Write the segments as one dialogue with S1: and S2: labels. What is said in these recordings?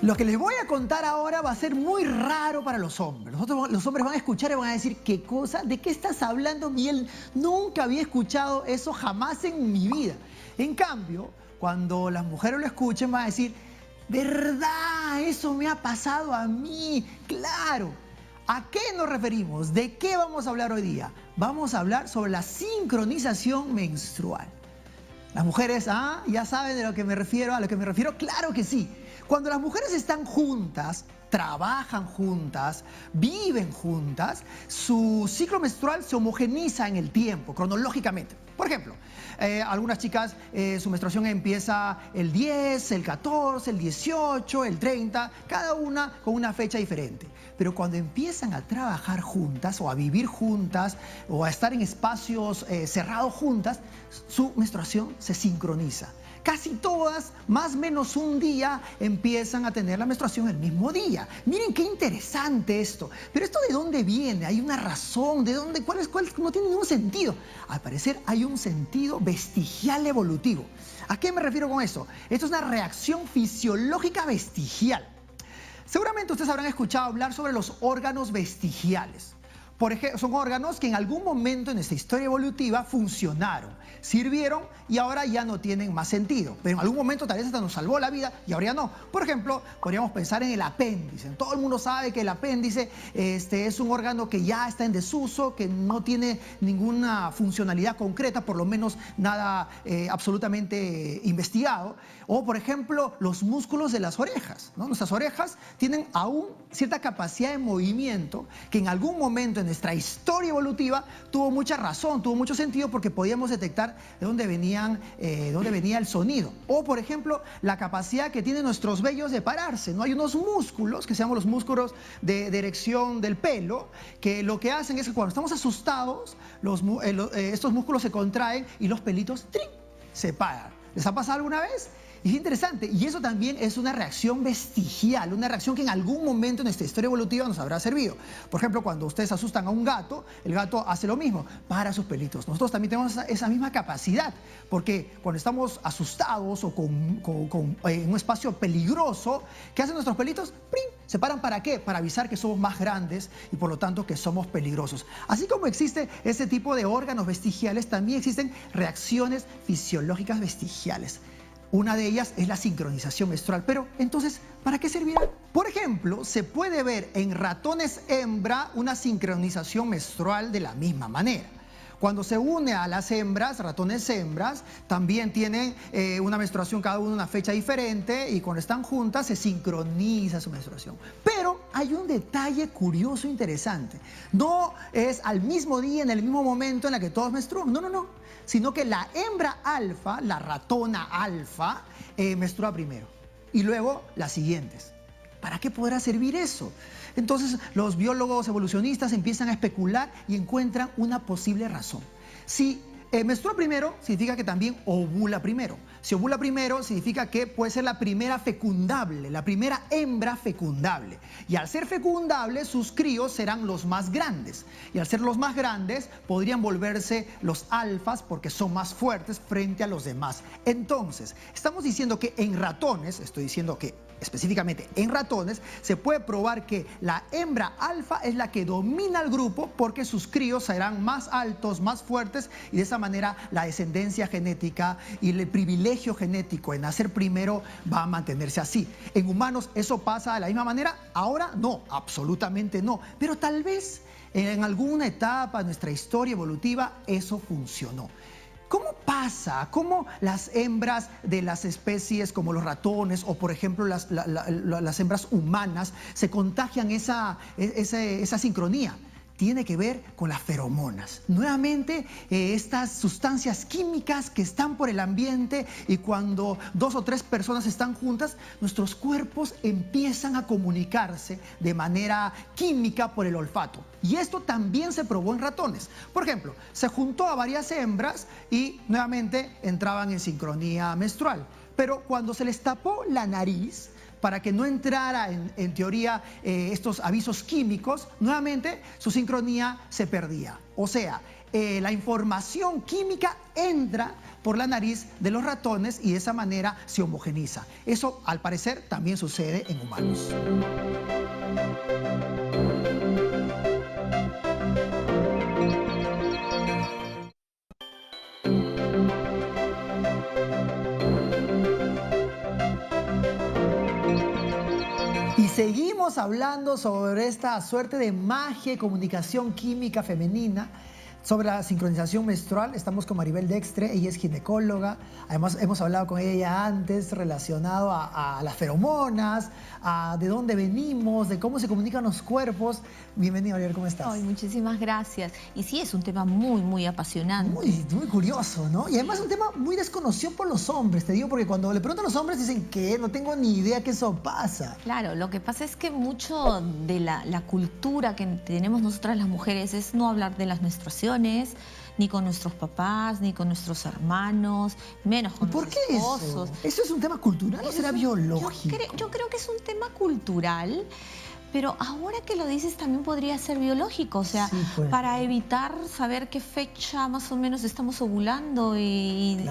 S1: Lo que les voy a contar ahora va a ser muy raro para los hombres. Los hombres van a escuchar y van a decir, ¿qué cosa? ¿De qué estás hablando, Miguel? Nunca había escuchado eso jamás en mi vida. En cambio, cuando las mujeres lo escuchen van a decir, ¿verdad? Eso me ha pasado a mí. Claro. ¿A qué nos referimos? ¿De qué vamos a hablar hoy día? Vamos a hablar sobre la sincronización menstrual. Las mujeres, ya saben de lo que me refiero, a lo que me refiero, claro que sí. Cuando las mujeres están juntas, trabajan juntas, viven juntas, su ciclo menstrual se homogeniza en el tiempo, cronológicamente. Por ejemplo, algunas chicas, su menstruación empieza el 10, el 14, el 18, el 30, cada una con una fecha diferente. Pero cuando empiezan a trabajar juntas o a vivir juntas o a estar en espacios cerrados juntas, su menstruación se sincroniza. Casi todas, más o menos un día, empiezan a tener la menstruación el mismo día. Miren qué interesante esto. Pero ¿esto de dónde viene? ¿Hay una razón? ¿De dónde? ¿Cuál? No tiene ningún sentido. Al parecer hay un sentido vestigial evolutivo. ¿A qué me refiero con eso? Esto es una reacción fisiológica vestigial. Seguramente ustedes habrán escuchado hablar sobre los órganos vestigiales. Por ejemplo, son órganos que en algún momento en esta historia evolutiva funcionaron, sirvieron y ahora ya no tienen más sentido. Pero en algún momento tal vez hasta nos salvó la vida y ahora ya no. Por ejemplo, podríamos pensar en el apéndice. Todo el mundo sabe que el apéndice es un órgano que ya está en desuso, que no tiene ninguna funcionalidad concreta, por lo menos nada absolutamente investigado. O, por ejemplo, los músculos de las orejas, ¿no? Nuestras orejas tienen aún cierta capacidad de movimiento que en algún momento en nuestra historia evolutiva tuvo mucha razón, tuvo mucho sentido porque podíamos detectar de dónde venía el sonido. O, por ejemplo, la capacidad que tienen nuestros vellos de pararse, ¿no? Hay unos músculos que se llaman los músculos de erección del pelo, que lo que hacen es que cuando estamos asustados, estos músculos se contraen y los pelitos ¡trin!, se paran. ¿Les ha pasado alguna vez? Es interesante, y eso también es una reacción vestigial, una reacción que en algún momento en nuestra historia evolutiva nos habrá servido. Por ejemplo, cuando ustedes asustan a un gato, el gato hace lo mismo, para sus pelitos. Nosotros también tenemos esa misma capacidad, porque cuando estamos asustados o en un espacio peligroso, ¿qué hacen nuestros pelitos? ¡Prim! ¿Se paran para qué? Para avisar que somos más grandes y por lo tanto que somos peligrosos. Así como existe este tipo de órganos vestigiales, también existen reacciones fisiológicas vestigiales. Una de ellas es la sincronización menstrual. Pero, entonces, ¿para qué servirá? Por ejemplo, se puede ver en ratones hembra una sincronización menstrual de la misma manera. Cuando se une a las hembras, ratones hembras, también tienen una menstruación, cada uno una fecha diferente, y cuando están juntas se sincroniza su menstruación. Pero hay un detalle curioso e interesante. No es al mismo día, en el mismo momento en la que todos menstruan. No, no, no. Sino que la hembra alfa, la ratona alfa, menstrua primero. Y luego las siguientes. ¿Para qué podrá servir eso? Entonces los biólogos evolucionistas empiezan a especular y encuentran una posible razón. Si menstrua primero, significa que también ovula primero. Si ovula primero, significa que puede ser la primera fecundable, la primera hembra fecundable. Y al ser fecundable, sus críos serán los más grandes. Y al ser los más grandes, podrían volverse los alfas porque son más fuertes frente a los demás. Entonces, estamos diciendo que en ratones, estoy diciendo que específicamente en ratones, se puede probar que la hembra alfa es la que domina al grupo porque sus críos serán más altos, más fuertes, y de esa manera la descendencia genética y el privilegio genético en nacer primero va a mantenerse así. En humanos eso pasa de la misma manera. Ahora no, absolutamente no, pero tal vez en alguna etapa de nuestra historia evolutiva eso funcionó. ¿Cómo pasa? ¿Cómo las hembras de las especies como los ratones o, por ejemplo, las hembras humanas se contagian esa sincronía? tiene que ver con las feromonas. Nuevamente, estas sustancias químicas que están por el ambiente y cuando 2 o 3 personas están juntas, nuestros cuerpos empiezan a comunicarse de manera química por el olfato. Y esto también se probó en ratones. Por ejemplo, se juntó a varias hembras y nuevamente entraban en sincronía menstrual. Pero cuando se les tapó la nariz, para que no entrara en teoría estos avisos químicos, nuevamente su sincronía se perdía. O sea, la información química entra por la nariz de los ratones y de esa manera se homogeniza. Eso, al parecer, también sucede en humanos. Y seguimos hablando sobre esta suerte de magia y comunicación química femenina, sobre la sincronización menstrual. Estamos con Maribel Dextre, ella es ginecóloga. Además, hemos hablado con ella antes relacionado a las feromonas, a de dónde venimos, de cómo se comunican los cuerpos. Bienvenida, Maribel, ¿cómo estás?
S2: Ay, muchísimas gracias. Y sí, es un tema muy apasionante.
S1: Muy curioso, ¿no? Y además es un tema muy desconocido por los hombres, te digo, porque cuando le preguntan a los hombres dicen que no tengo ni idea que eso pasa.
S2: Claro, lo que pasa es que mucho de la cultura que tenemos nosotras las mujeres es no hablar de las menstruaciones, ni con nuestros papás, ni con nuestros hermanos, menos con nuestros esposos.
S1: ¿Por qué eso? ¿Eso es un tema cultural o será biológico?
S2: Yo creo que es un tema cultural, pero ahora que lo dices también podría ser biológico, o sea,
S1: Sí, pues.
S2: para evitar saber qué fecha más o menos estamos ovulando y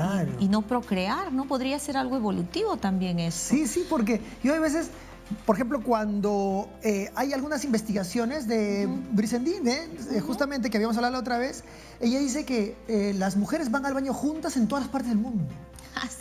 S2: no procrear, ¿no? Podría ser algo evolutivo también eso.
S1: Sí, porque yo a veces, por ejemplo, cuando hay algunas investigaciones de Brizendine, justamente que habíamos hablado la otra vez, ella dice que las mujeres van al baño juntas en todas las partes del mundo.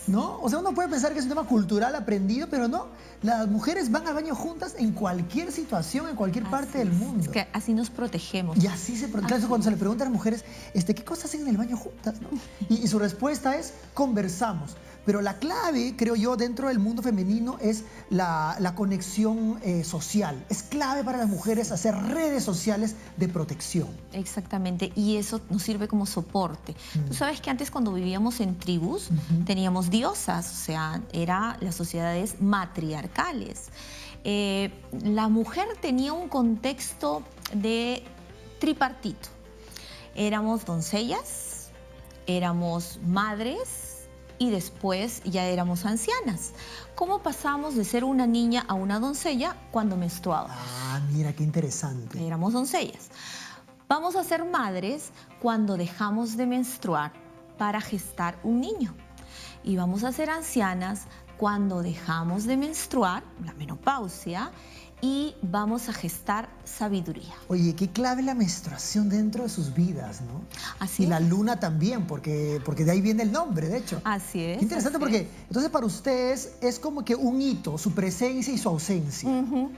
S1: ¿No? O sea, uno puede pensar que es un tema cultural aprendido, pero no. Las mujeres van al baño juntas en cualquier situación, en cualquier parte del mundo.
S2: Es que así nos protegemos.
S1: Y así se protege. Claro, cuando se le pregunta a las mujeres, ¿qué cosas hacen en el baño juntas? ¿No? Y su respuesta es, conversamos. Pero la clave, creo yo, dentro del mundo femenino es la conexión social. Es clave para las mujeres hacer redes sociales de protección.
S2: Exactamente, y eso nos sirve como soporte. Tú sabes que antes cuando vivíamos en tribus teníamos diosas, o sea, eran las sociedades matriarcales. La mujer tenía un contexto de tripartito. Éramos doncellas, éramos madres, y después ya éramos ancianas. ¿Cómo pasamos de ser una niña a una doncella cuando menstruábamos?
S1: Ah, mira, qué interesante.
S2: Éramos doncellas. Vamos a ser madres cuando dejamos de menstruar para gestar un niño. Y vamos a ser ancianas cuando dejamos de menstruar, la menopausia, y vamos a gestar sabiduría.
S1: Oye, qué clave la menstruación dentro de sus vidas, ¿no?
S2: Así
S1: y
S2: es.
S1: la luna también, porque de ahí viene el nombre, de hecho.
S2: Así es.
S1: Qué interesante porque entonces para ustedes es como que un hito, su presencia y su ausencia,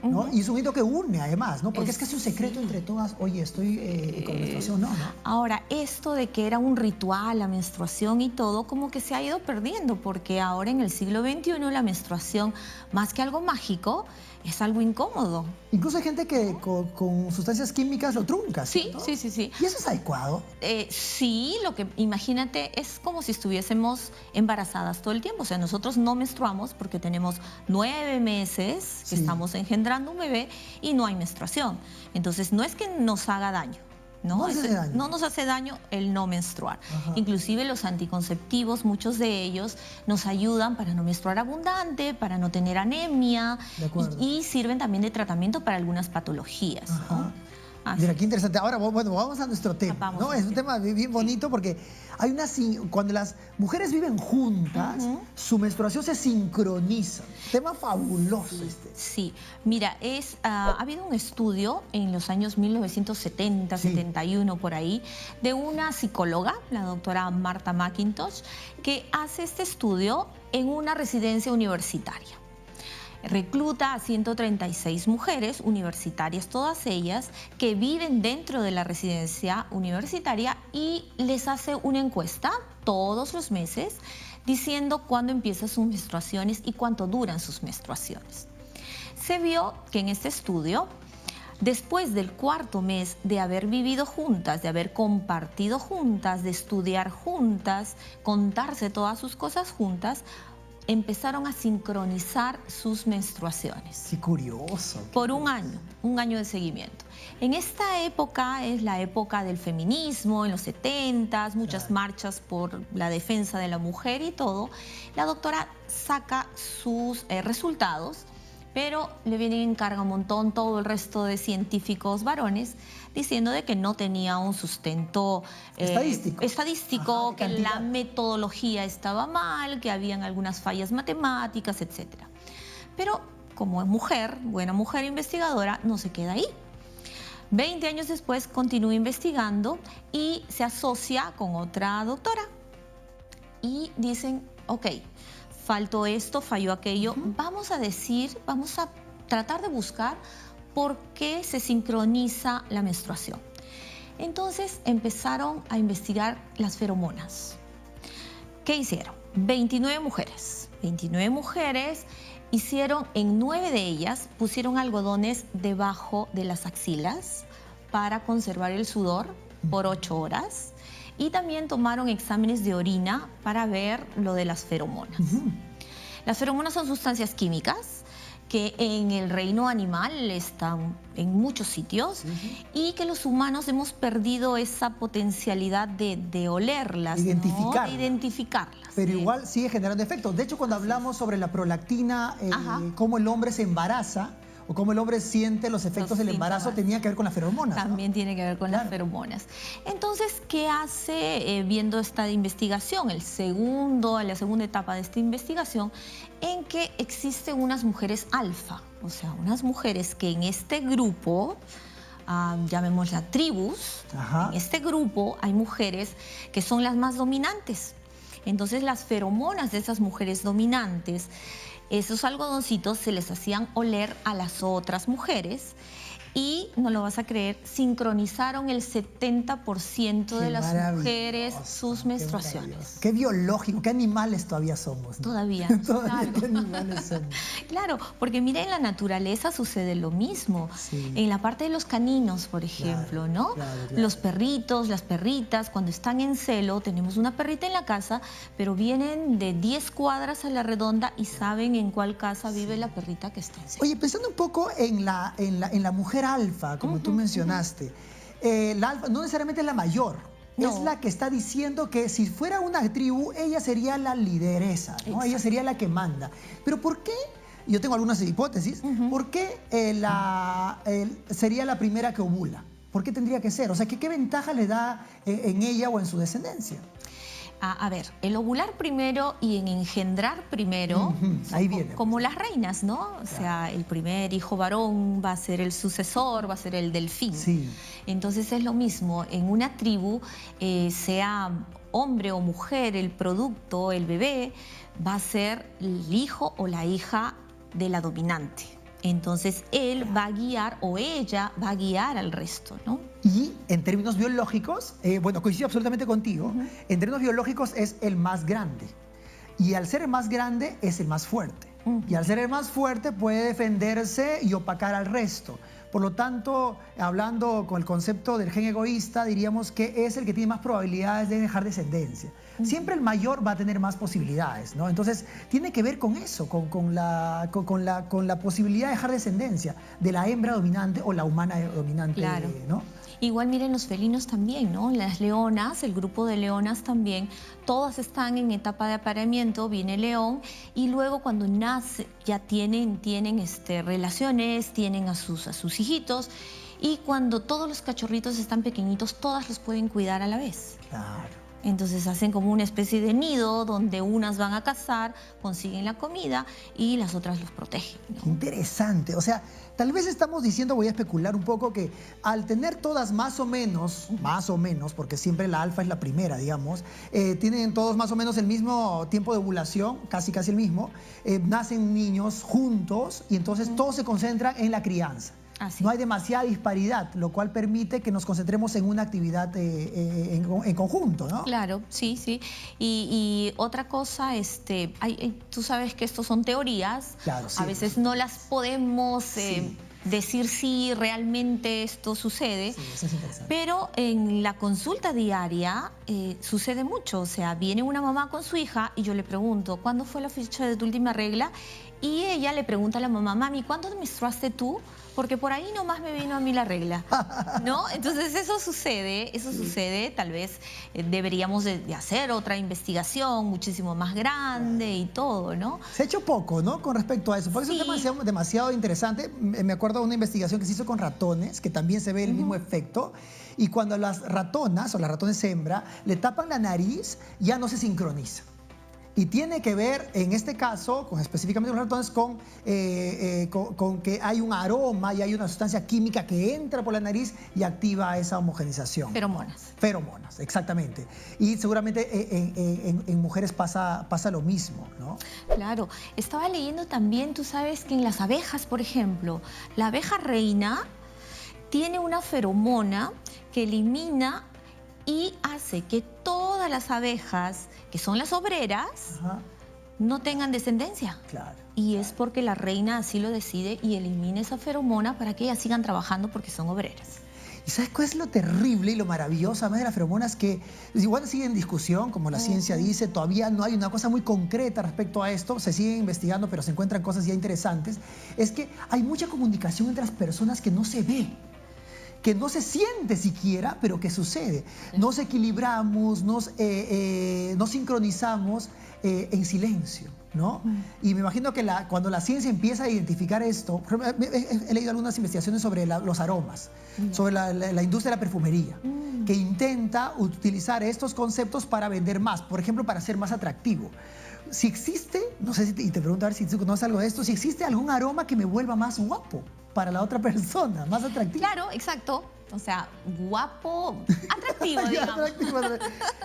S1: ¿no? Y es un hito que une además, ¿no? Porque es casi un secreto entre todas, oye, estoy con menstruación, ¿no?
S2: Ahora, esto de que era un ritual, la menstruación y todo, como que se ha ido perdiendo, porque ahora en el siglo XXI la menstruación, más que algo mágico, es algo incómodo.
S1: Incluso hay gente que con sustancias químicas lo trunca, ¿cierto?
S2: Sí.
S1: ¿Y eso es adecuado?
S2: Sí, imagínate, es como si estuviésemos embarazadas todo el tiempo. O sea, nosotros no menstruamos porque tenemos 9 meses que estamos engendrando un bebé y no hay menstruación. Entonces, no es que nos haga daño. No nos hace daño el no menstruar. Inclusive los anticonceptivos, muchos de ellos nos ayudan para no menstruar abundante, para no tener anemia y sirven también de tratamiento para algunas patologías. ¿No?
S1: Mira, qué interesante. Ahora, bueno, vamos a nuestro tema, ¿no? Es un tema bien bonito porque hay cuando las mujeres viven juntas, su menstruación se sincroniza. Tema fabuloso este.
S2: Sí, mira, ha habido un estudio en los años 1970, 71, por ahí, de una psicóloga, la doctora Martha McIntosh, que hace este estudio en una residencia universitaria. Recluta a 136 mujeres universitarias, todas ellas, que viven dentro de la residencia universitaria y les hace una encuesta todos los meses diciendo cuándo empiezan sus menstruaciones y cuánto duran sus menstruaciones. Se vio que en este estudio Después del cuarto mes de haber vivido juntas, de haber compartido juntas, de estudiar juntas, contarse todas sus cosas juntas, empezaron a sincronizar sus menstruaciones.
S1: Qué curioso.
S2: Por un año de seguimiento. En esta época es la época del feminismo, en los 70s, muchas marchas por la defensa de la mujer y todo. La doctora saca sus resultados, pero le vienen en carga un montón todo el resto de científicos varones diciendo de que no tenía un sustento estadístico,
S1: ajá,
S2: que la metodología estaba mal, que habían algunas fallas matemáticas, etc. Pero como es mujer, buena mujer investigadora, no se queda ahí. 20 años después continúa investigando y se asocia con otra doctora. Y dicen, ok, faltó esto, falló aquello, vamos a tratar de buscar por qué se sincroniza la menstruación. Entonces empezaron a investigar las feromonas. ¿Qué hicieron? 29 mujeres hicieron, en 9 de ellas, pusieron algodones debajo de las axilas para conservar el sudor por 8 horas. Y también tomaron exámenes de orina para ver lo de las feromonas. Las feromonas son sustancias químicas que en el reino animal están en muchos sitios y que los humanos hemos perdido esa potencialidad de olerlas,
S1: identificarlas.
S2: ¿no? De identificarlas.
S1: Pero igual sigue generando efectos. De hecho, cuando hablamos sobre la prolactina, cómo el hombre se embaraza, o cómo el hombre siente los efectos del embarazo, tenía que ver con las feromonas.
S2: También tiene que ver con las feromonas. Entonces, ¿qué hace viendo esta investigación? La segunda etapa de esta investigación, en que existen unas mujeres alfa, o sea, unas mujeres que en este grupo, llamémosla tribus, en este grupo hay mujeres que son las más dominantes. Entonces, las feromonas de esas mujeres dominantes, esos algodoncitos se les hacían oler a las otras mujeres y, no lo vas a creer, sincronizaron el 70% de las mujeres sus menstruaciones.
S1: Qué biológico, qué animales todavía somos, ¿no?
S2: Todavía.
S1: Todavía qué animales somos.
S2: Claro, porque mira, en la naturaleza sucede lo mismo.
S1: Sí.
S2: En la parte de los caninos, por ejemplo, ¿no? Los perritos, las perritas, cuando están en celo, tenemos una perrita en la casa, pero vienen de 10 cuadras a la redonda y saben en cuál casa vive la perrita que está en celo.
S1: Oye, pensando un poco en la mujer alfa, como tú mencionaste, la alfa no necesariamente es la mayor, es la que está diciendo que si fuera una tribu, ella sería la lideresa, ¿no? Ella sería la que manda. Pero ¿por qué? Yo tengo algunas hipótesis. ¿Por qué sería la primera que ovula? ¿Por qué tendría que ser? O sea, ¿qué ventaja le da en ella o en su descendencia?
S2: A ver, el ovular primero y en engendrar primero,
S1: ahí viene,
S2: como las reinas, ¿no? O sea, el primer hijo varón va a ser el sucesor, va a ser el delfín.
S1: Sí.
S2: Entonces es lo mismo, en una tribu, sea hombre o mujer, el producto, el bebé, va a ser el hijo o la hija de la dominante. Entonces él va a guiar o ella va a guiar al resto, ¿no?
S1: Y en términos biológicos, bueno, coincido absolutamente contigo, en términos biológicos es el más grande. Y al ser el más grande es el más fuerte. Y al ser el más fuerte puede defenderse y opacar al resto. Por lo tanto, hablando con el concepto del gen egoísta, diríamos que es el que tiene más probabilidades de dejar descendencia. Siempre el mayor va a tener más posibilidades, ¿no? Entonces, tiene que ver con eso, con la posibilidad de dejar descendencia de la hembra dominante o la humana dominante,
S2: claro,
S1: ¿no?
S2: Igual miren los felinos también, ¿no? Las leonas, el grupo de leonas también, todas están en etapa de apareamiento, viene el león y luego cuando nace ya tienen relaciones, tienen a sus hijitos y cuando todos los cachorritos están pequeñitos, todas los pueden cuidar a la vez.
S1: Claro.
S2: Entonces hacen como una especie de nido donde unas van a cazar, consiguen la comida y las otras los protegen, ¿no?
S1: Qué interesante. O sea, tal vez estamos diciendo, voy a especular un poco, que al tener todas más o menos, porque siempre la alfa es la primera, digamos, tienen todos más o menos el mismo tiempo de ovulación, casi el mismo, nacen niños juntos y entonces todos se concentran en la crianza. No hay demasiada disparidad, lo cual permite que nos concentremos en una actividad en conjunto, ¿no?
S2: Claro, sí, sí. Y otra cosa, tú sabes que estos son teorías,
S1: claro, sí,
S2: a veces no las podemos decir si realmente esto sucede.
S1: Sí, eso es interesante.
S2: Pero en la consulta diaria sucede mucho. O sea, viene una mamá con su hija y yo le pregunto, ¿cuándo fue la fecha de tu última regla? Y ella le pregunta a la mamá, mami, ¿cuándo menstruaste tú? Porque por ahí nomás me vino a mí la regla, ¿no? Entonces eso sucede, tal vez deberíamos de hacer otra investigación muchísimo más grande y todo, ¿no?
S1: Se ha hecho poco, ¿no? Con respecto a eso, porque
S2: Sí.
S1: es un tema demasiado interesante. Me acuerdo de una investigación que se hizo con ratones, que también se ve el mismo efecto, y cuando las ratonas, o las ratones hembra, le tapan la nariz, ya no se sincroniza. Y tiene que ver, en este caso, específicamente con los ratones, con que hay un aroma y hay una sustancia química que entra por la nariz y activa esa homogenización.
S2: Feromonas.
S1: Feromonas, exactamente. Y seguramente en mujeres pasa lo mismo, ¿no?
S2: Claro. Estaba leyendo también, tú sabes que en las abejas, por ejemplo, la abeja reina tiene una feromona que elimina y hace que todas las abejas, que son las obreras,
S1: Ajá,
S2: no tengan descendencia.
S1: claro.
S2: Y es porque la reina así lo decide y elimina esa feromona para que ellas sigan trabajando porque son obreras.
S1: ¿Y sabes cuál es lo terrible y lo maravilloso además de las feromonas? Que igual sigue en discusión, como la ciencia dice, todavía no hay una cosa muy concreta respecto a esto, se sigue investigando, pero se encuentran cosas ya interesantes. Es que hay mucha comunicación entre las personas que no se ve, que no se siente siquiera, pero que sucede. Nos equilibramos, nos sincronizamos en silencio, ¿no? Y me imagino que cuando la ciencia empieza a identificar esto, por ejemplo, he leído algunas investigaciones sobre los aromas, sobre la industria de la perfumería, que intenta utilizar estos conceptos para vender más, por ejemplo, para ser más atractivo. Si existe, no sé y te pregunto a ver si tú conoces algo de esto, si existe algún aroma que me vuelva más guapo para la otra persona, más atractivo.
S2: Claro, exacto. O sea, guapo, atractivo,
S1: Ya,
S2: digamos.
S1: atractivo,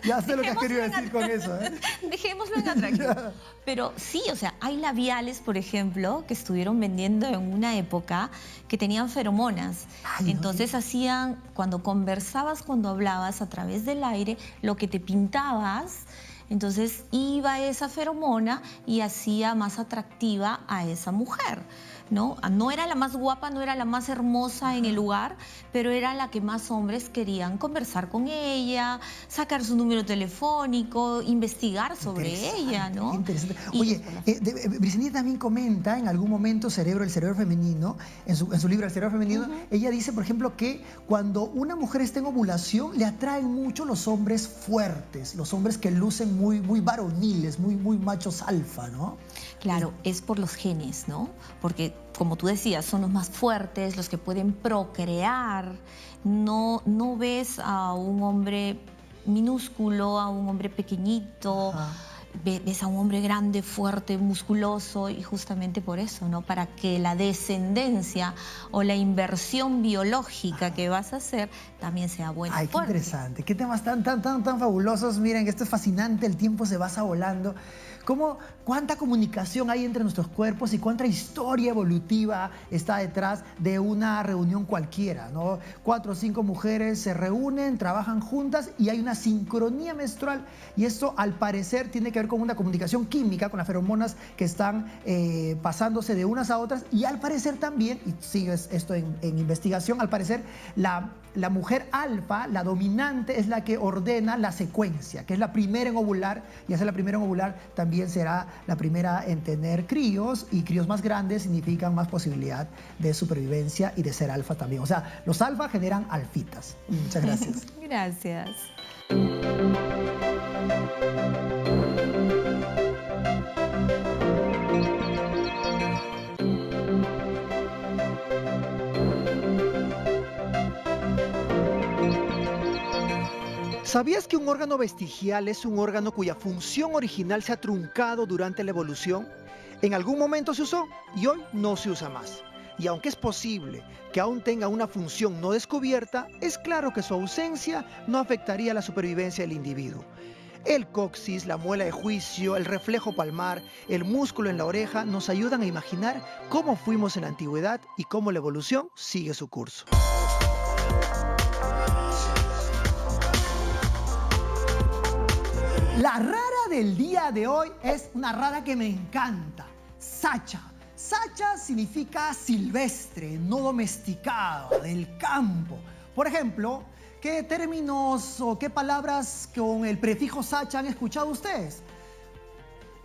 S1: ya sé lo que has querido
S2: Dejémoslo en
S1: decir con eso, ¿eh?
S2: Dejémoslo en atractivo.
S1: Ya.
S2: Pero sí, o sea, hay labiales, por ejemplo, que estuvieron vendiendo en una época que tenían feromonas.
S1: Ay, no.
S2: Entonces hacían, cuando conversabas, cuando hablabas a través del aire, lo que te pintabas, entonces iba esa feromona y hacía más atractiva a esa mujer, ¿no? No era la más guapa, no era la más hermosa en el lugar, pero era la que más hombres querían conversar con ella, sacar su número telefónico, investigar sobre ella, ¿no?
S1: Interesante.
S2: Y
S1: Oye,
S2: por la-
S1: Briceñita también comenta en algún momento el cerebro femenino, en su libro El cerebro femenino, ella dice, por ejemplo, que cuando una mujer está en ovulación, le atraen mucho los hombres fuertes, los hombres que lucen muy, muy varoniles, muy, muy machos alfa, ¿no?
S2: Claro, es por los genes, ¿no? Porque, como tú decías, son los más fuertes, los que pueden procrear. No ves a un hombre minúsculo, a un hombre pequeñito,
S1: Ajá.
S2: ves a un hombre grande, fuerte, musculoso, y justamente por eso, ¿no? Para que la descendencia o la inversión biológica que vas a hacer también sea buena.
S1: Ay, qué
S2: fuerte.
S1: interesante. Qué temas tan fabulosos. Miren, esto es fascinante. El tiempo se pasa volando. ¿Cuánta comunicación hay entre nuestros cuerpos y cuánta historia evolutiva está detrás de una reunión cualquiera, ¿no? 4 o 5 mujeres se reúnen, trabajan juntas y hay una sincronía menstrual. Y esto, al parecer, tiene que ver con una comunicación química, con las feromonas que están pasándose de unas a otras. Y al parecer también, y sigue esto en investigación, al parecer la mujer alfa, la dominante, es la que ordena la secuencia, que es la primera en ovular, y al ser la primera en ovular también será la primera en tener críos, y críos más grandes significan más posibilidad de supervivencia y de ser alfa también. O sea, los alfa generan alfitas. Muchas gracias.
S2: Gracias.
S1: ¿Sabías que un órgano vestigial es un órgano cuya función original se ha truncado durante la evolución? En algún momento se usó y hoy no se usa más. Y aunque es posible que aún tenga una función no descubierta, es claro que su ausencia no afectaría la supervivencia del individuo. El coxis, la muela de juicio, el reflejo palmar, el músculo en la oreja nos ayudan a imaginar cómo fuimos en la antigüedad y cómo la evolución sigue su curso. La rara del día de hoy es una rara que me encanta. Sacha. Sacha significa silvestre, no domesticado, del campo. Por ejemplo, ¿qué términos o qué palabras con el prefijo sacha han escuchado ustedes?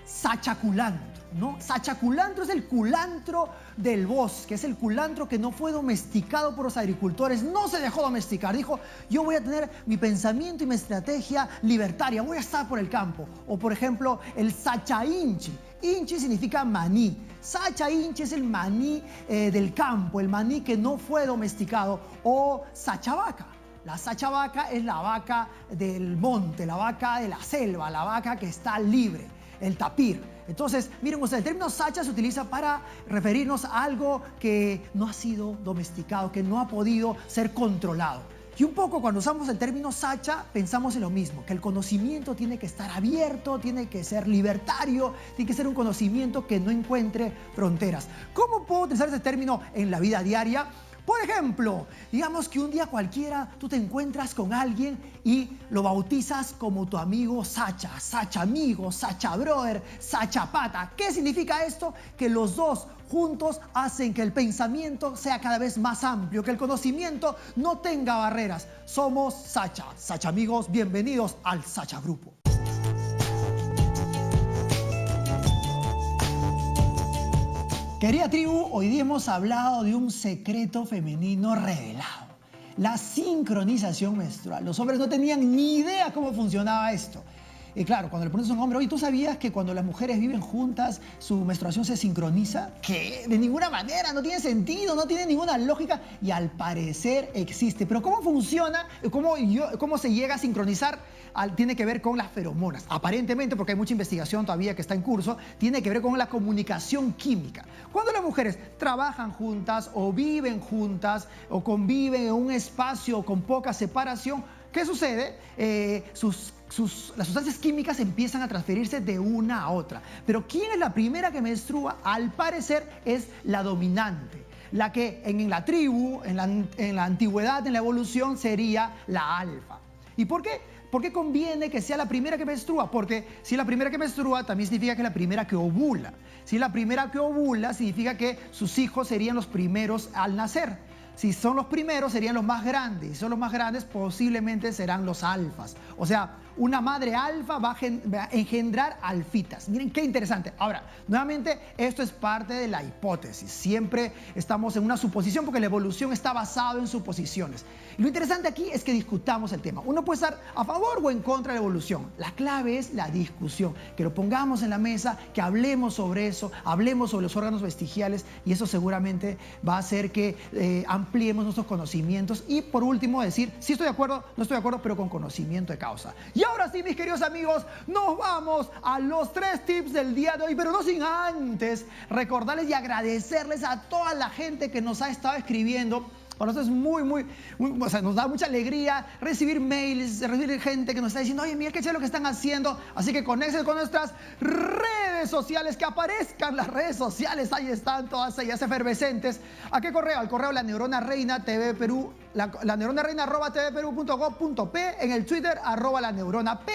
S1: Sachaculantro, ¿no? Sachaculantro es el culantro del bosque, es el culantro que no fue domesticado por los agricultores, no se dejó domesticar, dijo, yo voy a tener mi pensamiento y mi estrategia libertaria, voy a estar por el campo. O por ejemplo, el sachainchi, inchi significa maní, sachainchi es el maní del campo, el maní que no fue domesticado. O sachavaca. La sachavaca es la vaca del monte, la vaca de la selva, la vaca que está libre, el tapir. Entonces, miren ustedes, el término sacha se utiliza para referirnos a algo que no ha sido domesticado, que no ha podido ser controlado. Y un poco cuando usamos el término sacha, pensamos en lo mismo, que el conocimiento tiene que estar abierto, tiene que ser libertario, tiene que ser un conocimiento que no encuentre fronteras. ¿Cómo puedo utilizar ese término en la vida diaria? Por ejemplo, digamos que un día cualquiera tú te encuentras con alguien y lo bautizas como tu amigo Sacha, Sacha amigo, Sacha brother, Sacha pata. ¿Qué significa esto? Que los dos juntos hacen que el pensamiento sea cada vez más amplio, que el conocimiento no tenga barreras. Somos Sacha, Sacha amigos, bienvenidos al Sacha Grupo. Querida tribu, hoy día hemos hablado de un secreto femenino revelado, la sincronización menstrual. Los hombres no tenían ni idea cómo funcionaba esto. Y claro, cuando le pones a un hombre, oye, ¿tú sabías que cuando las mujeres viven juntas, su menstruación se sincroniza? ¿Qué? De ninguna manera, no tiene sentido, no tiene ninguna lógica y al parecer existe. Pero ¿cómo funciona? ¿Cómo se llega a sincronizar? Tiene que ver con las feromonas. Aparentemente, porque hay mucha investigación todavía que está en curso, tiene que ver con la comunicación química. Cuando las mujeres trabajan juntas o viven juntas o conviven en un espacio con poca separación, ¿qué sucede? Las sustancias químicas empiezan a transferirse de una a otra. Pero ¿quién es la primera que menstrua? Al parecer es la dominante. La que en la tribu, en la antigüedad, en la evolución, sería la alfa. ¿Y por qué? ¿Por qué conviene que sea la primera que menstrua? Porque si es la primera que menstrua, también significa que es la primera que ovula. Si es la primera que ovula, significa que sus hijos serían los primeros al nacer. Si son los primeros, serían los más grandes. Si son los más grandes, posiblemente serán los alfas. O sea, una madre alfa va a engendrar alfitas. Miren qué interesante. Ahora, nuevamente, esto es parte de la hipótesis. Siempre estamos en una suposición porque la evolución está basada en suposiciones. Y lo interesante aquí es que discutamos el tema. Uno puede estar a favor o en contra de la evolución. La clave es la discusión. Que lo pongamos en la mesa, que hablemos sobre eso, hablemos sobre los órganos vestigiales y eso seguramente va a hacer que ampliemos nuestros conocimientos y por último decir si estoy de acuerdo, no estoy de acuerdo, pero con conocimiento de causa. Y ahora sí, mis queridos amigos, nos vamos a los 3 tips del día de hoy, pero no sin antes recordarles y agradecerles a toda la gente que nos ha estado escribiendo. Para nosotros es o sea, nos da mucha alegría recibir mails, recibir gente que nos está diciendo, oye, mira qué chévere lo que están haciendo. Así que conéctense con nuestras redes sociales, que aparezcan las redes sociales, ahí están todas ellas efervescentes. ¿A qué correo? Al correo La Neurona Reina TV Perú, la neurona reina @tvperú.gov.p, en el Twitter @laneuronap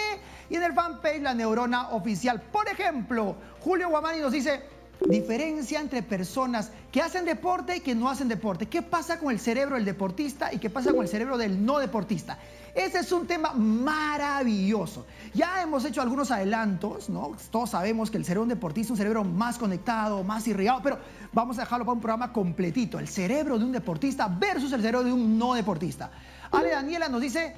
S1: y en el fanpage La Neurona Oficial. Por ejemplo, Julio Guamani nos dice, diferencia entre personas que hacen deporte y que no hacen deporte. ¿Qué pasa con el cerebro del deportista y qué pasa con el cerebro del no deportista? Ese es un tema maravilloso. Ya hemos hecho algunos adelantos, ¿no? Todos sabemos que el cerebro de un deportista es un cerebro más conectado, más irrigado, pero vamos a dejarlo para un programa completito. El cerebro de un deportista versus el cerebro de un no deportista. Ale Daniela nos dice,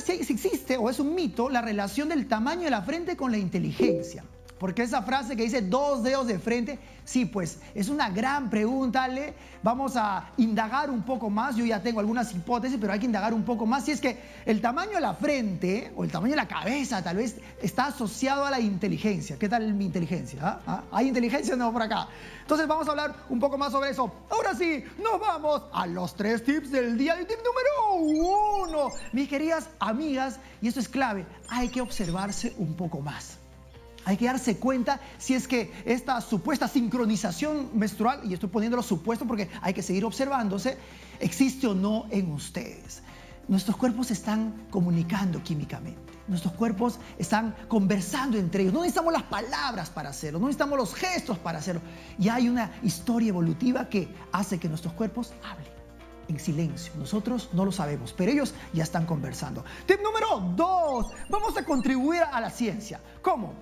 S1: si existe o es un mito la relación del tamaño de la frente con la inteligencia. Porque esa frase que dice 2 dedos de frente, sí, pues es una gran pregunta, Ale. Vamos a indagar un poco más. Yo ya tengo algunas hipótesis, pero hay que indagar un poco más. Si es que el tamaño de la frente o el tamaño de la cabeza tal vez está asociado a la inteligencia. ¿Qué tal mi inteligencia? ¿Hay inteligencia o no por acá? Entonces vamos a hablar un poco más sobre eso. Ahora sí, nos vamos a los 3 tips del día. Y tip número 1. Mis queridas amigas, y esto es clave, hay que observarse un poco más. Hay que darse cuenta si es que esta supuesta sincronización menstrual, y estoy poniéndolo supuesto porque hay que seguir observándose, existe o no en ustedes. Nuestros cuerpos se están comunicando químicamente. nuestros cuerpos están conversando entre ellos. No necesitamos las palabras para hacerlo, no necesitamos los gestos para hacerlo. Y hay una historia evolutiva que hace que nuestros cuerpos hablen en silencio. Nosotros no lo sabemos, pero ellos ya están conversando. Tip número 2. Vamos a contribuir a la ciencia. ¿Cómo?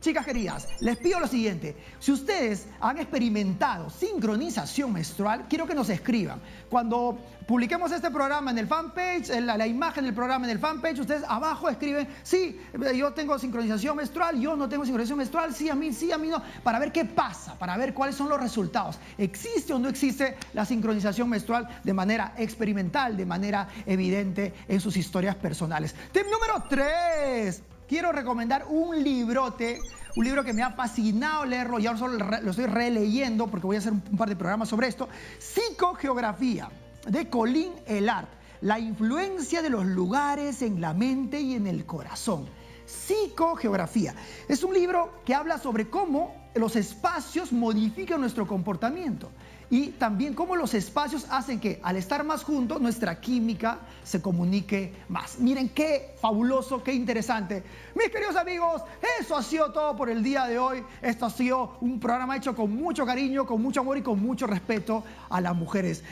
S1: Chicas queridas, les pido lo siguiente. Si ustedes han experimentado sincronización menstrual, quiero que nos escriban. Cuando publiquemos este programa en el fanpage, la imagen del programa en el fanpage, ustedes abajo escriben, sí, yo tengo sincronización menstrual, yo no tengo sincronización menstrual, sí, a mí no, para ver qué pasa, para ver cuáles son los resultados. ¿Existe o no existe la sincronización menstrual de manera experimental, de manera evidente en sus historias personales? Tip número 3. Quiero recomendar un librote, un libro que me ha fascinado leerlo y ahora solo lo estoy releyendo porque voy a hacer un par de programas sobre esto. Psicogeografía, de Colin Elard. La influencia de los lugares en la mente y en el corazón. Psicogeografía. Es un libro que habla sobre cómo los espacios modifican nuestro comportamiento y también cómo los espacios hacen que al estar más juntos nuestra química se comunique más. Miren qué fabuloso, qué interesante. Mis queridos amigos, eso ha sido todo por el día de hoy. Esto ha sido un programa hecho con mucho cariño, con mucho amor y con mucho respeto a las mujeres.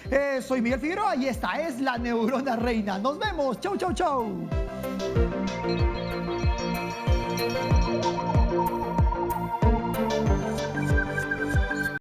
S1: Soy Miguel Figueroa y esta es La Neurona Reina. Nos vemos. Chau, chau, chau.